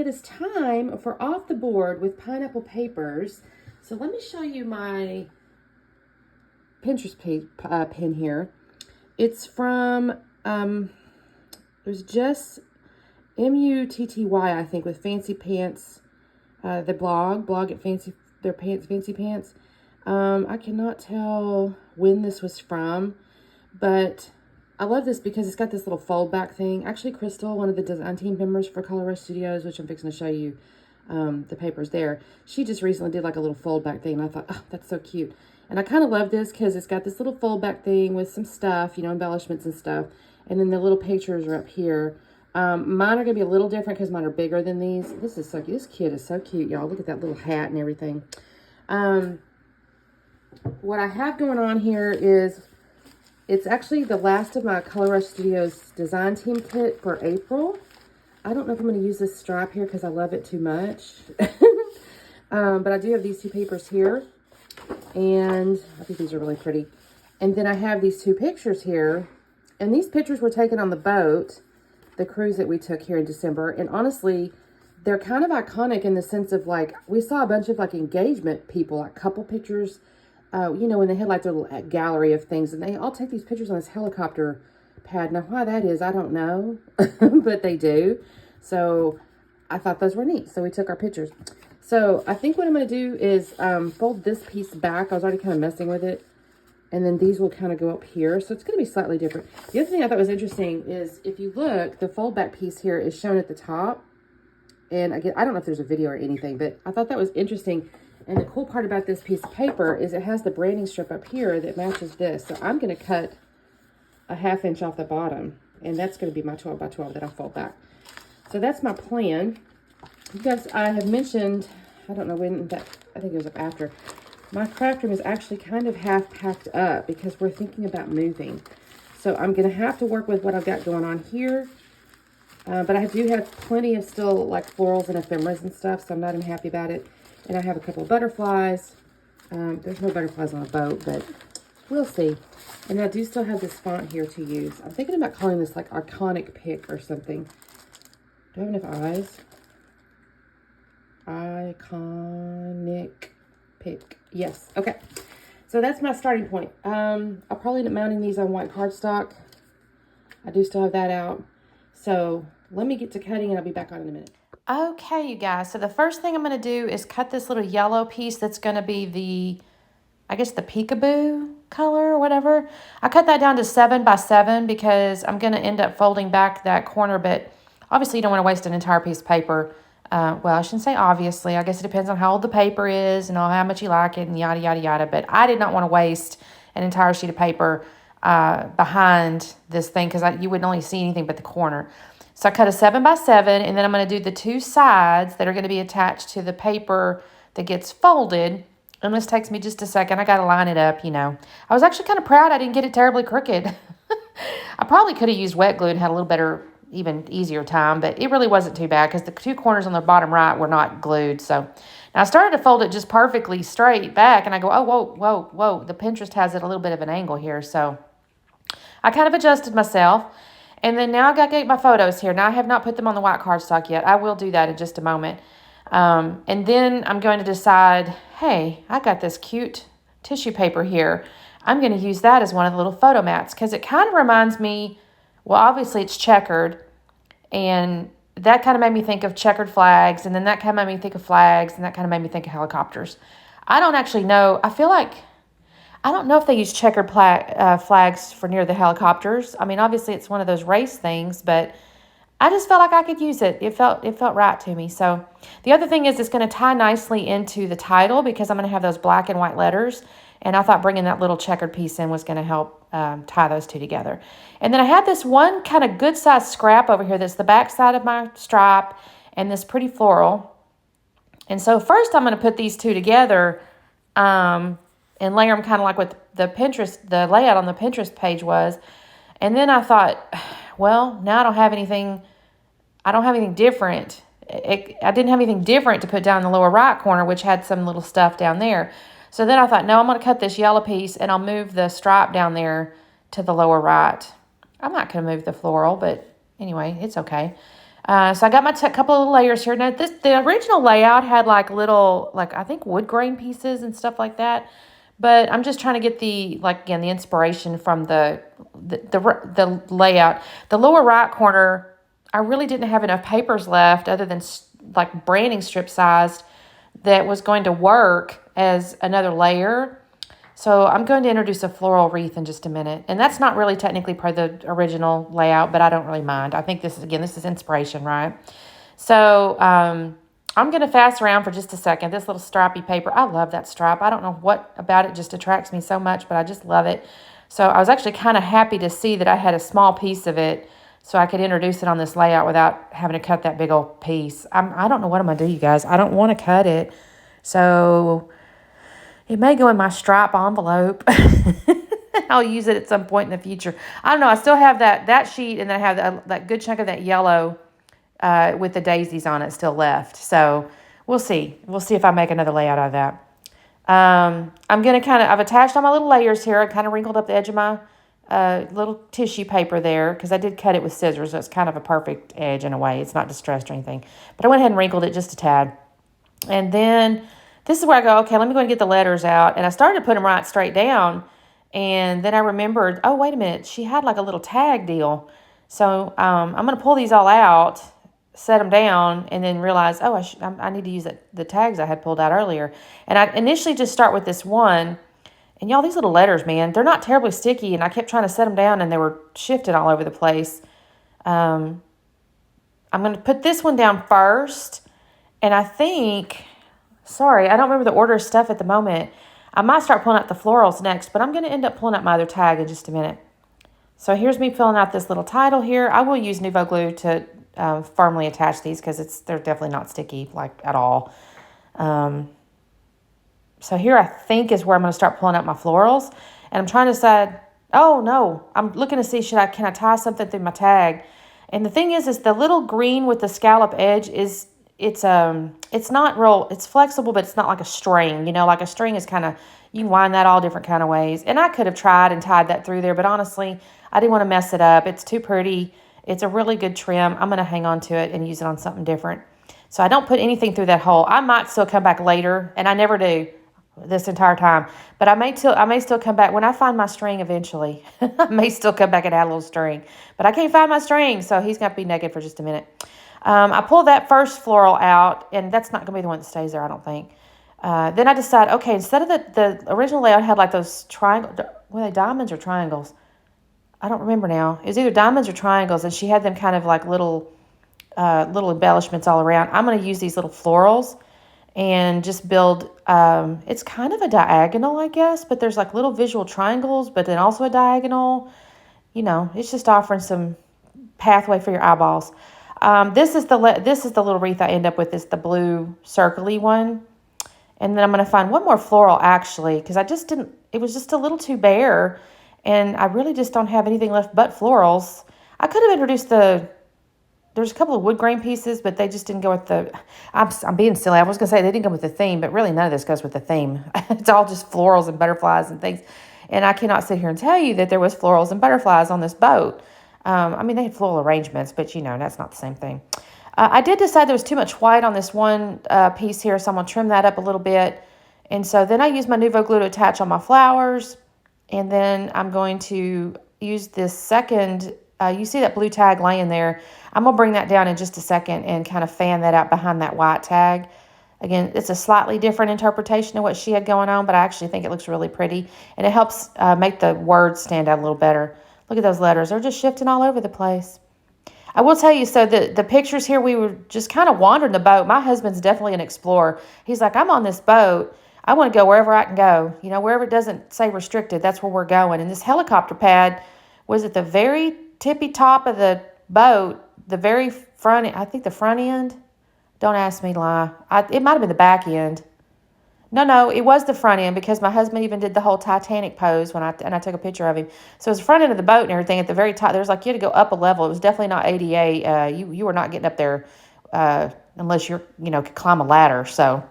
it is time for Off the Board with Pineapple Papers. So let me show you my Pinterest pin here. It's from, there's just Mutty, I think, with Fancy Pants, the blog at Fancy Pants. I cannot tell when this was from, but I love this because it's got this little fold back thing. Actually, Crystal, one of the design team members for Color Rush Studios, which I'm fixing to show you the papers there, she just recently did like a little fold back thing, and I thought, oh, that's so cute. And I kind of love this because it's got this little fold back thing with some stuff, you know, embellishments and stuff. And then the little pictures are up here. Mine are going to be a little different because mine are bigger than these. This is so cute. This kid is so cute, y'all. Look at that little hat and everything. What I have going on here is, it's actually the last of my Color Rush Studios design team kit for April. I don't know if I'm going to use this stripe here because I love it too much. But I do have these two papers here. And I think these are really pretty. And then I have these two pictures here. And these pictures were taken on the boat, the cruise that we took here in December. And honestly, they're kind of iconic in the sense of, like, we saw a bunch of like engagement people, like couple pictures, you know, when they had like their little gallery of things, and they all take these pictures on this helicopter pad. Now, why that is, I don't know, but they do. So I thought those were neat. So we took our pictures. So I think what I'm going to do is fold this piece back. I was already kind of messing with it. And then these will kind of go up here. So it's going to be slightly different. The other thing I thought was interesting is, if you look, the fold back piece here is shown at the top. And again, I don't know if there's a video or anything, but I thought that was interesting. And the cool part about this piece of paper is it has the branding strip up here that matches this. So I'm going to cut a 1/2 inch off the bottom. And that's going to be my 12 by 12 that I'll fold back. So that's my plan. You guys, I have mentioned, I don't know when that, I think it was up after. My craft room is actually kind of half packed up because we're thinking about moving. So I'm going to have to work with what I've got going on here. But I do have plenty of still like florals and ephemeras and stuff, so I'm not unhappy about it. And I have a couple of butterflies. There's no butterflies on a boat, but we'll see. And I do still have this font here to use. I'm thinking about calling this like Iconic Pick or something. Do I have enough eyes? Iconic Pick. Yes. Okay. So that's my starting point. I'll probably end up mounting these on white cardstock. I do still have that out. So let me get to cutting and I'll be back on in a minute. Okay, you guys. So the first thing I'm going to do is cut this little yellow piece that's going to be the, I guess, the peekaboo color or whatever. I cut that down to 7 by 7 because I'm going to end up folding back that corner, but obviously you don't want to waste an entire piece of paper. Well, I shouldn't say obviously. I guess it depends on how old the paper is and how much you like it and yada, yada, yada. But I did not want to waste an entire sheet of paper behind this thing because you wouldn't only see anything but the corner. So I cut a 7 by 7, and then I'm going to do the 2 sides that are going to be attached to the paper that gets folded. And this takes me just a second. I got to line it up, you know. I was actually kind of proud I didn't get it terribly crooked. I probably could have used wet glue and had a little better, even easier time, but it really wasn't too bad because the 2 corners on the bottom right were not glued. So now I started to fold it just perfectly straight back, and I go, oh, whoa, whoa, whoa. The Pinterest has it a little bit of an angle here. So I kind of adjusted myself. And then now I got to get my photos here. Now I have not put them on the white cardstock yet. I will do that in just a moment. And then I'm going to decide, hey, I got this cute tissue paper here. I'm going to use that as one of the little photo mats because it kind of reminds me, well, obviously it's checkered. And that kind of made me think of checkered flags. And then that kind of made me think of flags. And that kind of made me think of helicopters. I don't actually know. I don't know if they use checkered flags for near the helicopters. I mean, obviously it's one of those race things, but I just felt like I could use it. It felt right to me. So the other thing is it's going to tie nicely into the title because I'm going to have those black and white letters. And I thought bringing that little checkered piece in was going to help tie those two together. And then I had this one kind of good sized scrap over here that's the back side of my stripe and this pretty floral. And so first I'm going to put these two together and layer them kind of like what the layout on the Pinterest page was. And then I thought, well, now I don't have anything different. I didn't have anything different to put down in the lower right corner, which had some little stuff down there. So then I thought, no, I'm going to cut this yellow piece and I'll move the stripe down there to the lower right. I'm not going to move the floral, but anyway, it's okay. So I got my couple of layers here. Now, the original layout had like little, like I think wood grain pieces and stuff like that. But I'm just trying to get the, like, again, the inspiration from the layout. The lower right corner, I really didn't have enough papers left other than like branding strip sized that was going to work as another layer. So I'm going to introduce a floral wreath in just a minute. And that's not really technically part of the original layout, but I don't really mind. I think this is inspiration, right? So I'm going to fast around for just a second. This little stripy paper, I love that stripe. I don't know what about it just attracts me so much, but I just love it. So I was actually kind of happy to see that I had a small piece of it so I could introduce it on this layout without having to cut that big old piece. I don't know what I'm going to do, you guys. I don't want to cut it. So it may go in my stripe envelope. I'll use it at some point in the future. I don't know. I still have that sheet, and then I have that good chunk of that yellow with the daisies on it still left. So we'll see. We'll see if I make another layout out of that. I'm going to I've attached all my little layers here. I kind of wrinkled up the edge of my little tissue paper there because I did cut it with scissors. So it's kind of a perfect edge in a way. It's not distressed or anything. But I went ahead and wrinkled it just a tad. And then this is where I go, okay, let me go and get the letters out. And I started to put them right straight down. And then I remembered, oh, wait a minute. She had like a little tag deal. So I'm going to pull these all out, set them down, and then realize, oh, I need to use the tags I had pulled out earlier. And I initially just start with this one. And y'all, these little letters, man, they're not terribly sticky. And I kept trying to set them down, and they were shifted all over the place. I'm going to put this one down first. And I think, sorry, I don't remember the order of stuff at the moment. I might start pulling out the florals next, but I'm going to end up pulling out my other tag in just a minute. So here's me filling out this little title here. I will use Nuvo glue to firmly attach these because they're definitely not sticky, like, at all. So here I think is where I'm going to start pulling out my florals. And I'm trying to decide, oh, no, I'm looking to see, can I tie something through my tag? And the thing is the little green with the scallop edge is, it's not real, it's flexible, but it's not like a string, like a string is kind of, you can wind that all different kind of ways. And I could have tried and tied that through there, but honestly, I didn't want to mess it up. It's too pretty. It's a really good trim. I'm going to hang on to it and use it on something different. So I don't put anything through that hole. I might still come back later, and I never do this entire time, but I may still come back when I find my string eventually. I may still come back and add a little string, but I can't find my string, so he's going to be naked for just a minute. I pulled that first floral out, and that's not going to be the one that stays there, I don't think. Then I decide, okay, instead of the original layout had like those triangles, were they diamonds or triangles? I don't remember now. It was either diamonds or triangles, and she had them kind of like little embellishments all around. I'm going to use these little florals and just build, it's kind of a diagonal, I guess, but there's like little visual triangles, but then also a diagonal. It's just offering some pathway for your eyeballs. This is the little wreath I end up with, is the blue circle-y one. And then I'm going to find one more floral, actually, because it was just a little too bare, and I really just don't have anything left but florals. I could have introduced there's a couple of wood grain pieces, but they just didn't go with I'm being silly. I was going to say they didn't go with the theme, but really none of this goes with the theme. It's all just florals and butterflies and things. And I cannot sit here and tell you that there was florals and butterflies on this boat. They had floral arrangements, but that's not the same thing. I did decide there was too much white on this one piece here, so I'm going to trim that up a little bit. And so then I use my Nuvo glue to attach all my flowers. And then I'm going to use this second, you see that blue tag laying there. I'm going to bring that down in just a second and kind of fan that out behind that white tag. Again, it's a slightly different interpretation of what she had going on, but I actually think it looks really pretty. And it helps make the words stand out a little better. Look at those letters. They're just shifting all over the place. I will tell you, so the pictures here, we were just kind of wandering the boat. My husband's definitely an explorer. He's like, I'm on this boat. I want to go wherever I can go. Wherever it doesn't say restricted, that's where we're going. And this helicopter pad was at the very tippy top of the boat, the very front, I think the front end. Don't ask me to lie. It might have been the back end. No, it was the front end because my husband even did the whole Titanic pose when I took a picture of him. So it was the front end of the boat and everything at the very top. There's like you had to go up a level. It was definitely not ADA. You were not getting up there unless you're could climb a ladder. So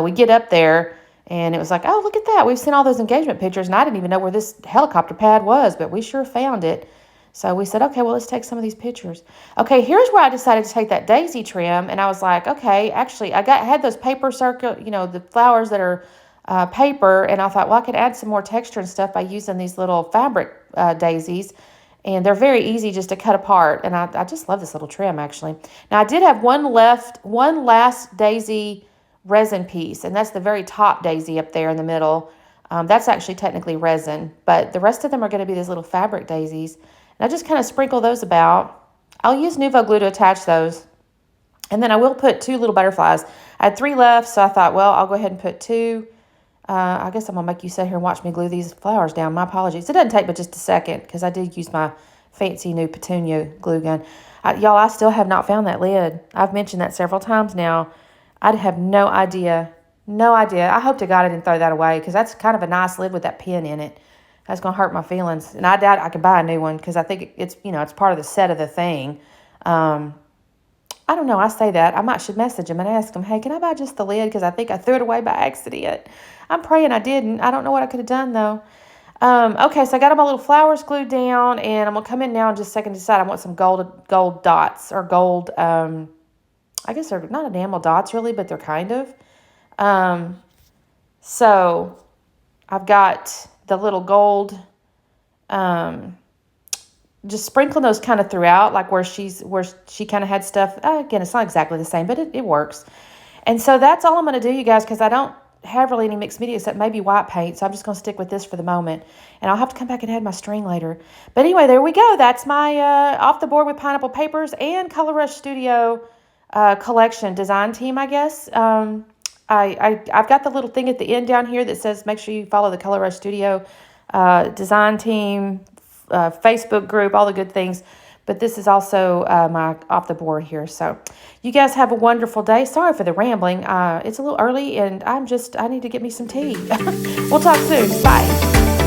we get up there and it was like, oh, look at that. We've seen all those engagement pictures and I didn't even know where this helicopter pad was, but we sure found it. So we said, okay, well, let's take some of these pictures. Okay, here's where I decided to take that daisy trim. And I was like, okay, actually, I had those paper circle, the flowers that are paper. And I thought, well, I could add some more texture and stuff by using these little fabric daisies. And they're very easy just to cut apart. And I just love this little trim, actually. Now, I did have one last daisy resin piece. And that's the very top daisy up there in the middle. That's actually technically resin. But the rest of them are going to be these little fabric daisies. And I just kind of sprinkle those about. I'll use Nuvo glue to attach those. And then I will put 2 little butterflies. I had 3 left, so I thought, well, I'll go ahead and put 2. I guess I'm going to make you sit here and watch me glue these flowers down. My apologies. It doesn't take but just a second because I did use my fancy new Petunia glue gun. Y'all, I still have not found that lid. I've mentioned that several times now. I have no idea. No idea. I hope to God I didn't throw that away because that's kind of a nice lid with that pin in it. That's going to hurt my feelings. And I doubt I can buy a new one because I think it's, it's part of the set of the thing. I don't know. I say that. Should message him and ask him, hey, can I buy just the lid? Because I think I threw it away by accident. I'm praying I didn't. I don't know what I could have done, though. Okay, so I got all my little flowers glued down, and I'm going to come in now in just a second to decide I want some gold dots or gold, I guess they're not enamel dots, really, but they're kind of. So I've got the little gold, just sprinkling those kind of throughout, like where she kind of had stuff. Again, it's not exactly the same, but it works. And so that's all I'm going to do, you guys, because I don't have really any mixed media except maybe white paint. So I'm just going to stick with this for the moment. And I'll have to come back and add my string later. But anyway, there we go. That's my Off the Board with Pineapple Papers and Color Rush Studio collection design team, I guess. I've got the little thing at the end down here that says make sure you follow the Color Rush Studio design team, Facebook group, all the good things. But this is also my off the board here. So you guys have a wonderful day. Sorry for the rambling. It's a little early and I need to get me some tea. We'll talk soon. Bye.